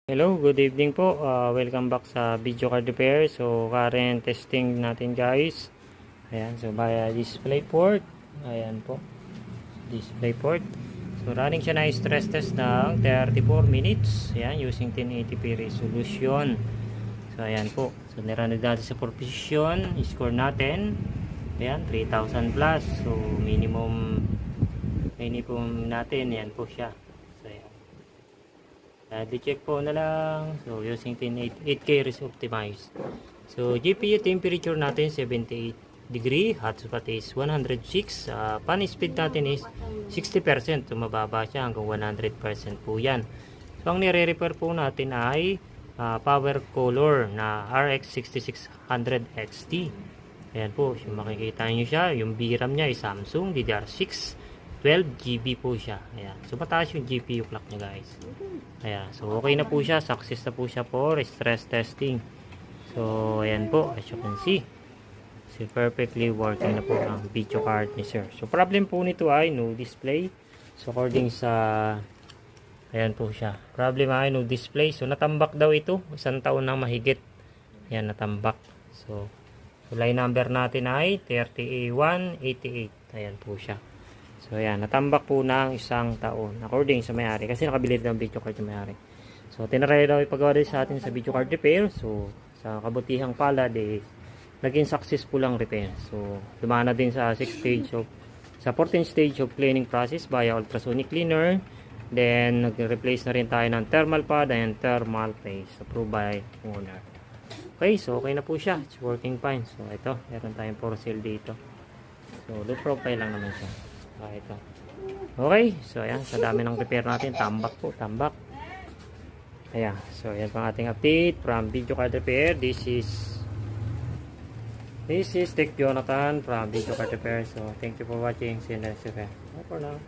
Hello, good evening po. Welcome back sa video card repair. So, current testing natin guys. Ayan, so via display port. Ayan po, display port. So, running siya na stress test ng 34 minutes. Ayan, using 1080p resolution. So, ayan po. So, nirun natin sa position. Score natin. Ayan, 3,000 plus. So, minimum natin. Ayan po siya. So, ayan. Di-check po na lang. So, using 8K res optimized. So, GPU temperature natin 78 degree. Hotspot is 106. Fan speed natin is 60%. So, mababa siya hanggang 100% po yan. So, ang nire-repair po natin ay power color na RX 6600 XT. Ayan po. So, makikita nyo siya. Yung VRAM niya ay Samsung DDR6. 12GB po siya. Ayan. So, mataas yung GPU clock niya guys. Ayan. So, okay na po siya. Success na po siya for stress testing. So, ayan po. As you can see. So, perfectly working na po ang video card ni sir. So, problem po nito ay no display. So, according sa ayan po siya. Problem ay no display. So, natambak daw ito. 1 taon na mahigit. Ayan, natambak. So, line number natin ay 30A188. Ayan po siya. So, ayan. Natambak po ng 1 taon. According sa may-ari. Kasi nakabili rin ng video card yung may-ari. So, tinaray daw ipagawa din sa atin sa video card repair. So, sa kabutihang palad, naging successful ang repair. So, dumana din sa 14 stage of cleaning process via ultrasonic cleaner. Then, nag-replace na rin tayo ng thermal pad and thermal paste. Approved by owner. Okay, so okay na po siya. It's working fine. So, ito. Meron tayong for sale dito. So, low profile lang naman siya. Ito. Okay, so ayan, sa dami ng repair natin, tambak po, tambak. Ayan, so ayan pang ating update from Video Card Repair. This is Tech Jonathan from Video Card Repair. So thank you for watching. See you next time. Bye for now.